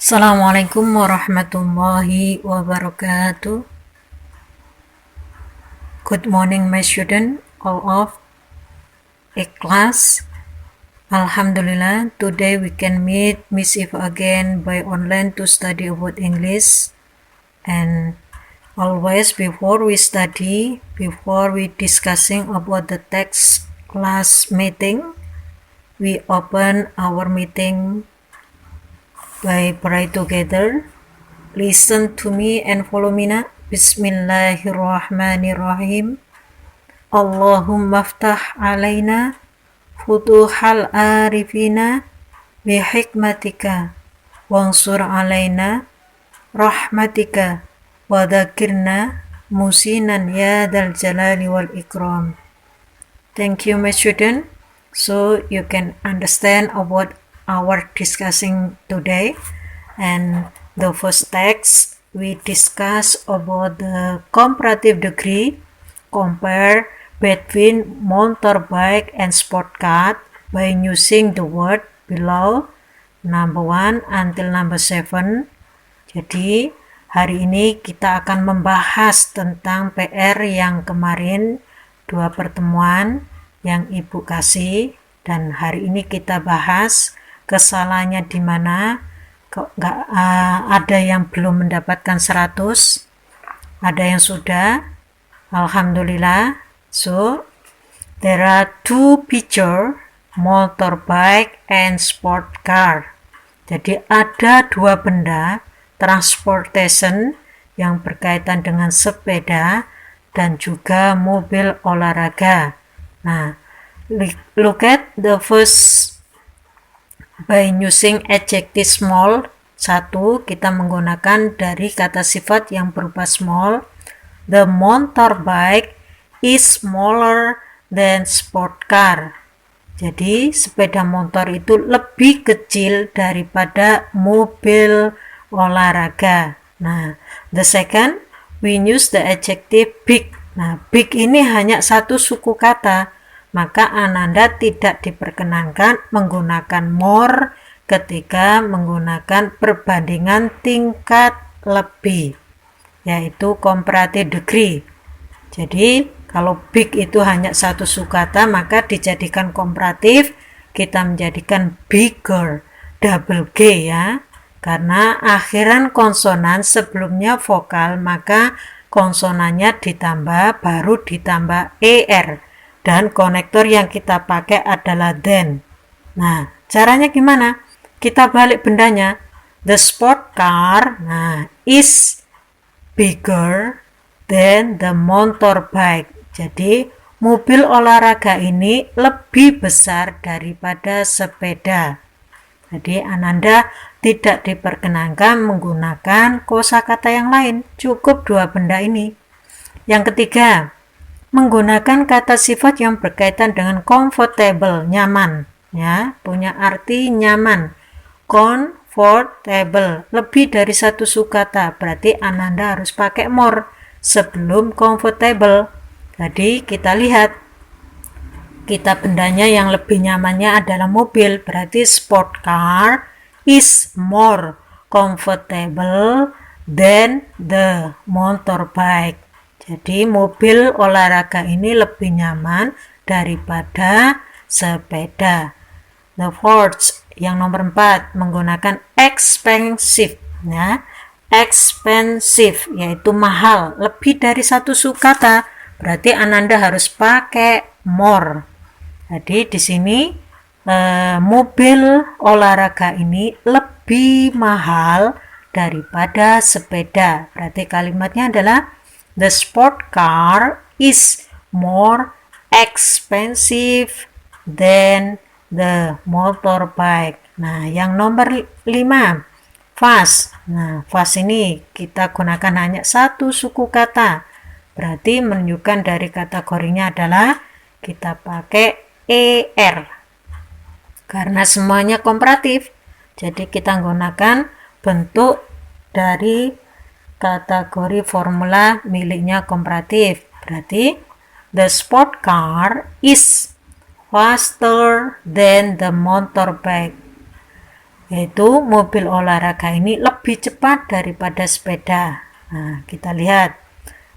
Assalamualaikum warahmatullahi wabarakatuh. Good morning, my student, all of class. Alhamdulillah, today we can meet Miss Eva again by online to study about English. And always before we study, before we discussing about the text class meeting, we open our meeting by pray together. Listen to me and follow me now. Bismillahirrahmanirrahim. Allahumma ftah alaina futuhal arifina bihikmatika wansur alaina rahmatika wadakirna musinan ya dal jalali wal ikram. Thank you, my student. So you can understand about our discussing today. And the first text we discuss about the comparative degree, compare between motorbike and sport car by using the word below number 1 until number 7. Jadi hari ini kita akan membahas tentang PR yang kemarin 2 pertemuan yang Ibu kasih, dan hari ini kita bahas kesalahannya di mana. Kok nggak ada yang belum mendapatkan 100, ada yang sudah, alhamdulillah. So there are 2 picture, motorbike and sport car. Jadi ada 2 benda transportation yang berkaitan dengan sepeda dan juga mobil olahraga. Nah, look at the first. By using adjective small, 1 kita menggunakan dari kata sifat yang berupa small. The motorbike is smaller than sport car. Jadi sepeda motor itu lebih kecil daripada mobil olahraga. Nah, the second, we use the adjective big. Nah, big ini hanya 1 suku kata, maka Ananda tidak diperkenankan menggunakan more ketika menggunakan perbandingan tingkat lebih, yaitu comparative degree. Jadi kalau big itu hanya 1 suku kata, maka dijadikan komparatif, kita menjadikan bigger, double G ya, karena akhiran konsonan sebelumnya vokal, maka konsonannya ditambah, baru ditambah ER. Dan konektor yang kita pakai adalah then. Nah, caranya gimana? Kita balik bendanya. The sport car, is bigger than the motorbike. Jadi, mobil olahraga ini lebih besar daripada sepeda. Jadi, Ananda tidak diperkenankan menggunakan kosakata yang lain. Cukup 2 benda ini. Yang ketiga, menggunakan kata sifat yang berkaitan dengan comfortable, nyaman, ya, punya arti nyaman. Comfortable, lebih dari 1 suku kata, berarti Ananda harus pakai more sebelum comfortable. Jadi kita lihat, kita bendanya yang lebih nyamannya adalah mobil, berarti sport car is more comfortable than the motorbike. Jadi mobil olahraga ini lebih nyaman daripada sepeda. The fourth, yang nomor 4, menggunakan expensive, ya. Expensive yaitu mahal, lebih dari 1 suku kata, berarti Ananda harus pakai more. Jadi di sini mobil olahraga ini lebih mahal daripada sepeda, berarti kalimatnya adalah the sport car is more expensive than the motorbike. Nah, yang nomor 5, fast. Nah, fast ini kita gunakan hanya 1 suku kata. Berarti menunjukkan dari kategorinya adalah kita pakai ER. Karena semuanya komparatif. Jadi kita gunakan bentuk dari kategori formula miliknya komparatif. Berarti the sport car is faster than the motorbike. yaitu mobil olahraga ini lebih cepat daripada sepeda. Nah, kita lihat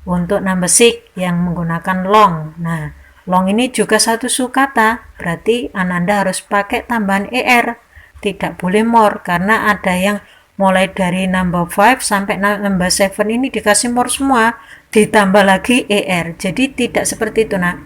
untuk number 6 yang menggunakan long. Nah, long ini juga satu sukata, berarti Ananda harus pakai tambahan er, tidak boleh more, karena ada yang mulai dari number 5 sampai number 7 ini dikasih more semua, ditambah lagi er, jadi tidak seperti itu. Nah,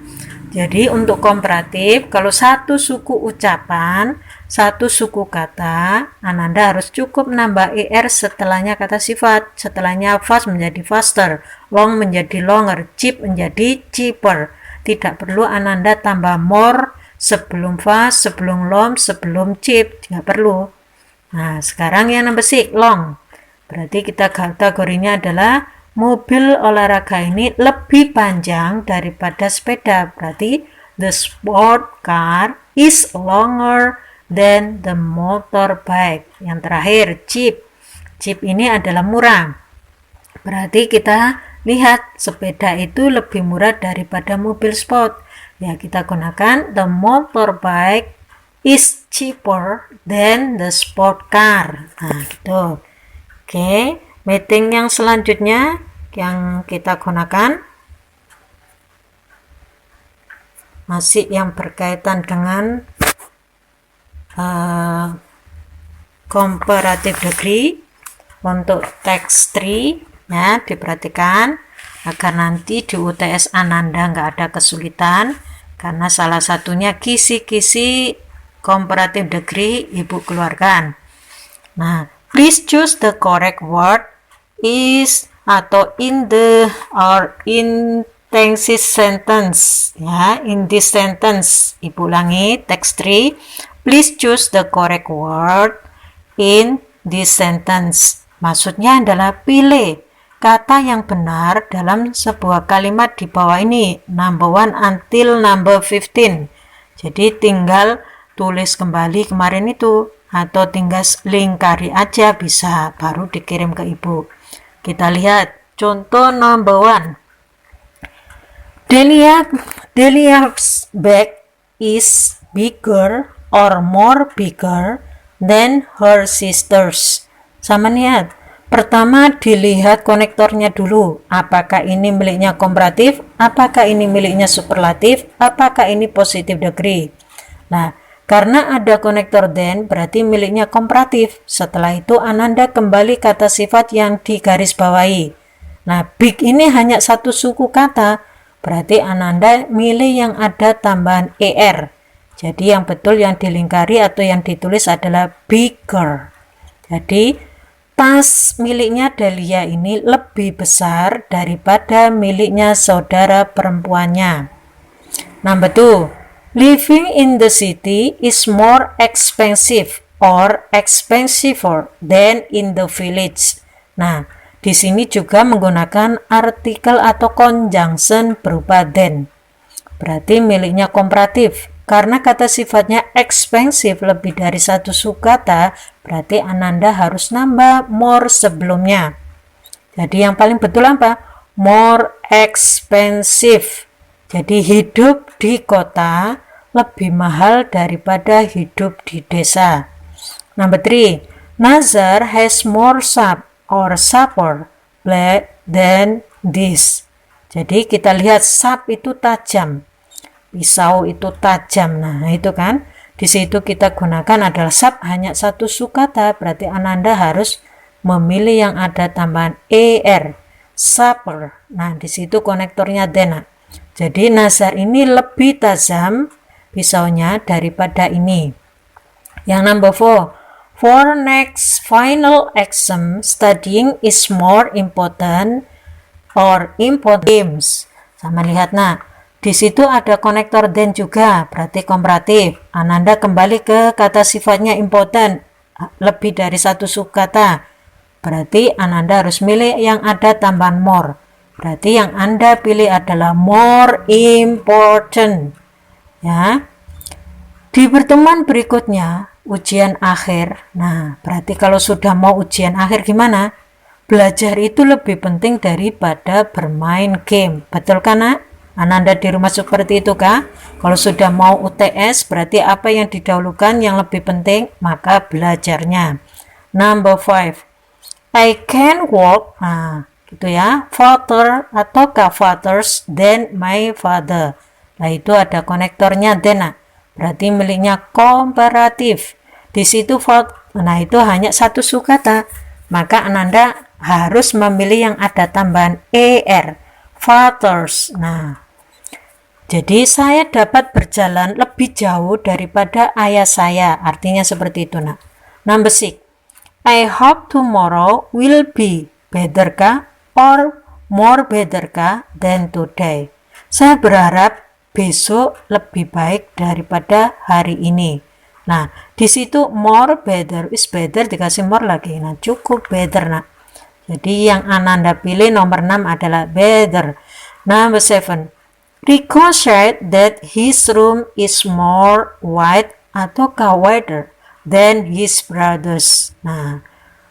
jadi untuk komparatif, kalau satu suku ucapan, satu suku kata, Ananda harus cukup nambah er setelahnya kata sifat. Setelahnya fast menjadi faster, long menjadi longer, cheap menjadi cheaper. Tidak perlu Ananda tambah more sebelum fast, sebelum long, sebelum cheap, tidak perlu. Nah, sekarang yang number 6, long. Berarti kita kategorinya adalah mobil olahraga ini lebih panjang daripada sepeda. Berarti the sport car is longer than the motorbike. Yang terakhir, cheap. Cheap ini adalah murah. Berarti kita lihat sepeda itu lebih murah daripada mobil sport. Ya, kita gunakan the motorbike is cheaper than the sport car. Nah, gitu. Oke, meeting yang selanjutnya yang kita gunakan masih yang berkaitan dengan comparative degree untuk text 3 ya, diperhatikan agar nanti di UTS Ananda nggak ada kesulitan, karena salah satunya kisi-kisi comparative degree Ibu keluarkan. Nah, please choose the correct word is atau in the or in this sentence ya, in this sentence. Ibu ulangi text 3, please choose the correct word in this sentence. Maksudnya adalah pilih kata yang benar dalam sebuah kalimat di bawah ini, number 1 until number 15. Jadi tinggal tulis kembali kemarin itu, atau tinggal lingkari aja bisa, baru dikirim ke Ibu. Kita lihat contoh number 1. Delia's bag is bigger or more bigger than her sister's. Sama lihat. Pertama dilihat konektornya dulu. Apakah ini miliknya komparatif? Apakah ini miliknya superlatif? Apakah ini positive degree? Nah, karena ada konektor then, berarti miliknya komparatif. Setelah itu Ananda kembali kata sifat yang digarisbawahi. Nah, big ini hanya satu suku kata, berarti Ananda milih yang ada tambahan er. Jadi yang betul yang dilingkari atau yang ditulis adalah bigger. Jadi tas miliknya Dahlia ini lebih besar daripada miliknya saudara perempuannya. Number 2. Living in the city is more expensive or expensiver than in the village. Nah, di sini juga menggunakan artikel atau conjunction berupa than. Berarti miliknya komparatif. Karena kata sifatnya expensive lebih dari satu sukata, berarti Ananda harus nambah more sebelumnya. Jadi yang paling betul apa? More expensive. Jadi hidup di kota lebih mahal daripada hidup di desa. Number 3. Nazar has more sharp or sharper blade than this. Jadi kita lihat sharp itu tajam. Pisau itu tajam. Nah, itu kan. Di situ kita gunakan adalah sharp hanya satu sukata, berarti Ananda harus memilih yang ada tambahan er. Sharper. Nah, di situ konektornya then. Jadi Nazar ini lebih tajam pisaunya daripada ini. Yang number 4. For next final exam, studying is more important or important games. Sama lihat, nah, di situ ada konektor then juga, berarti komparatif. Ananda kembali ke kata sifatnya important, lebih dari satu sukata. Berarti Ananda harus milih yang ada tambahan more. Berarti yang Anda pilih adalah more important. Ya. Di pertemuan berikutnya, ujian akhir. Nah, berarti kalau sudah mau ujian akhir gimana? Belajar itu lebih penting daripada bermain game. Betul kan, Nak? Ananda di rumah seperti itu kah? Kalau sudah mau UTS, berarti apa yang didahulukan yang lebih penting? Maka belajarnya. Number 5. I can walk. Nah, gitu ya. Father ataukah fathers than my father. Nah, itu ada konektornya then. Nah, berarti miliknya komparatif. Di situ nah itu hanya satu sukata. Maka Ananda harus memilih yang ada tambahan er. Fathers. Nah, jadi saya dapat berjalan lebih jauh daripada ayah saya. Artinya seperti itu, nak. Number 6. I hope tomorrow will be better kah or more better kah than today. Saya berharap besok lebih baik daripada hari ini. Nah, di situ more better is better dikasih more lagi. Nah, cukup better, nak. Jadi yang Ananda pilih nomor 6 adalah better. Number 7. Rico said that his room is more wide ataukah wider than his brother's. Nah,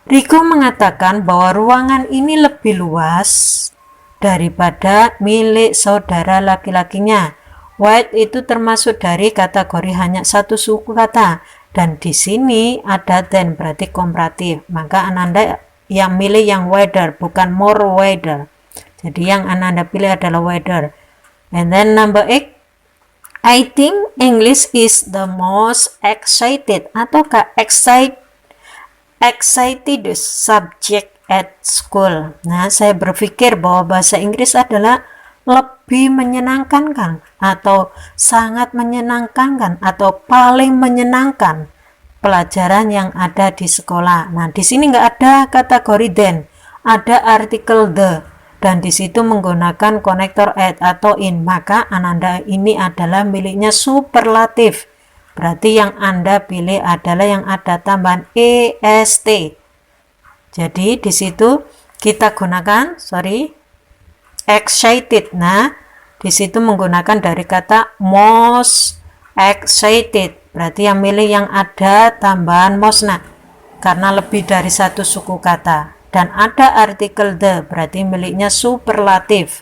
Rico mengatakan bahwa ruangan ini lebih luas daripada milik saudara laki-lakinya. Wide itu termasuk dari kategori hanya satu suku kata, dan di sini ada than berarti komparatif. Maka Ananda yang milih yang wider, bukan more wider. Jadi yang Ananda pilih adalah wider. And then number 8, I think English is the most excited ataukah excited subject at school. Nah, saya berpikir bahwa bahasa Inggris adalah lebih menyenangkan kan, atau sangat menyenangkan kan, atau paling menyenangkan pelajaran yang ada di sekolah. Nah, di sini nggak ada kategori then, ada artikel the. Dan di situ menggunakan konektor at atau in, maka Ananda ini adalah miliknya superlatif. Berarti yang Anda pilih adalah yang ada tambahan est. Jadi di situ kita gunakan excited. Nah, di situ menggunakan dari kata most excited. Berarti yang milih yang ada tambahan most, nah, karena lebih dari satu suku kata. Dan ada artikel the, berarti miliknya superlatif.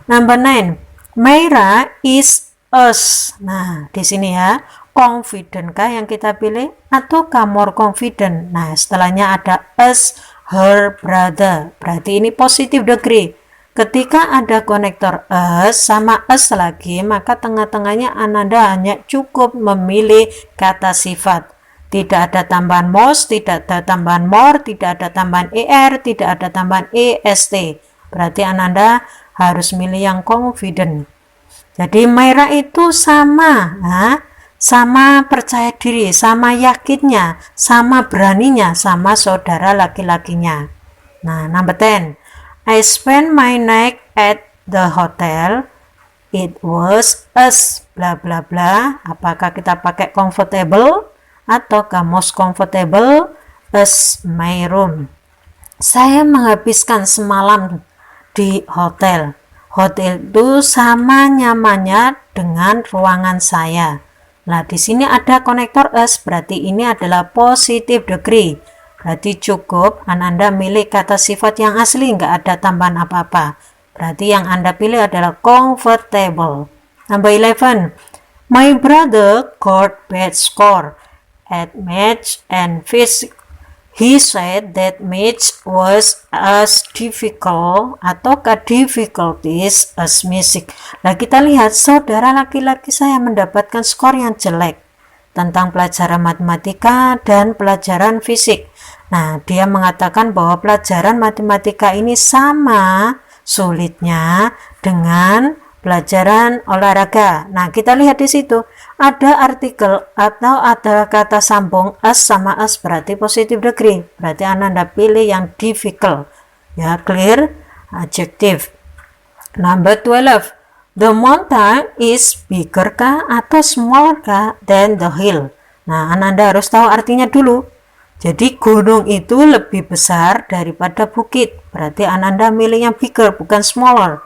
Number 9, Myra is us. Nah, di sini ya, confident kah yang kita pilih ataukah more confident? Nah, setelahnya ada us, her brother. Berarti ini positive degree. Ketika ada konektor us sama us lagi, maka tengah-tengahnya Ananda hanya cukup memilih kata sifat. Tidak ada tambahan most, tidak ada tambahan more, tidak ada tambahan er, tidak ada tambahan est. Berarti Ananda harus milih yang confident. Jadi Myra itu sama, sama percaya diri, sama yakinnya, sama beraninya, sama saudara laki-lakinya. Nah, number 10. I spent my night at the hotel. It was us, bla bla bla. Apakah kita pakai comfortable atau most comfortable? As my room. Saya menghabiskan semalam di hotel. Hotel itu sama nyamannya dengan ruangan saya. Nah, di sini ada konektor as, berarti ini adalah positive degree. Berarti cukup Anda milih kata sifat yang asli, nggak ada tambahan apa-apa. Berarti yang Anda pilih adalah comfortable. Number 11. My brother got bad score at math and physics. He said that math was as difficult ataukah difficulties as music. Nah, kita lihat saudara laki-laki saya mendapatkan skor yang jelek tentang pelajaran matematika dan pelajaran fisik. Nah, dia mengatakan bahwa pelajaran matematika ini sama sulitnya dengan pelajaran olahraga. Nah, kita lihat di situ ada artikel atau ada kata sambung as sama as, berarti positive degree. Berarti Anda pilih yang difficult. Ya, clear? Adjective. Number 12. The mountain is bigger kah atau smaller kah than the hill? Nah, Anda harus tahu artinya dulu. Jadi gunung itu lebih besar daripada bukit. Berarti Anda milih yang bigger, bukan smaller.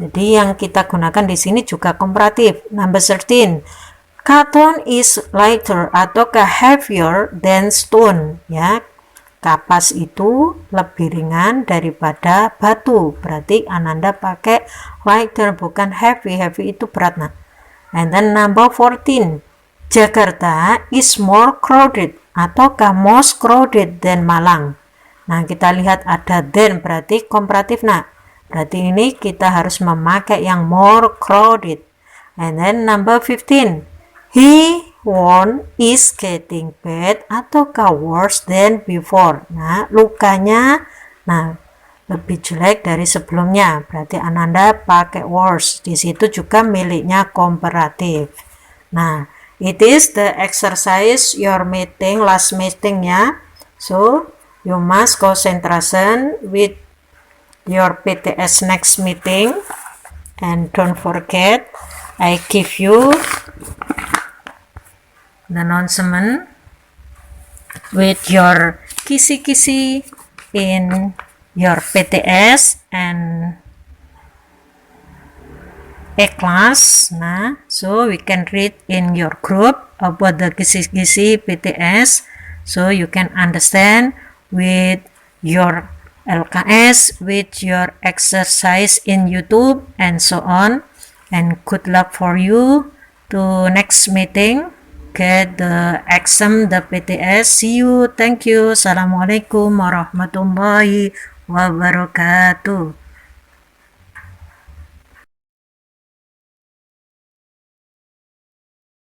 Jadi yang kita gunakan di sini juga komparatif. Number 13. Cotton is lighter ataukah heavier than stone, ya. kapas itu lebih ringan daripada batu. Berarti Ananda pakai lighter, bukan heavy. Heavy itu berat. Nah. And then number 14. Jakarta is more crowded ataukah most crowded than Malang. Nah, kita lihat ada than, berarti komparatif. Nah, berarti ini kita harus memakai yang more crowded. And then number 15. He wound is getting bad ataukah worse than before. Nah, lukanya lebih jelek dari sebelumnya. Berarti Ananda pakai worse. Di situ juga miliknya komparatif. Nah, it is the exercise your meeting, last meeting ya. So, you must concentration with your PTS next meeting. And don't forget, I give you the announcement with your kisi-kisi in your PTS and a class. Nah, so we can read in your group about the kisi-kisi PTS, so you can understand with your LKS, with your exercise in YouTube and so on. And good luck for you to next meeting. Get the exam, the PTS. See you. Thank you. Assalamualaikum warahmatullahi wabarakatuh.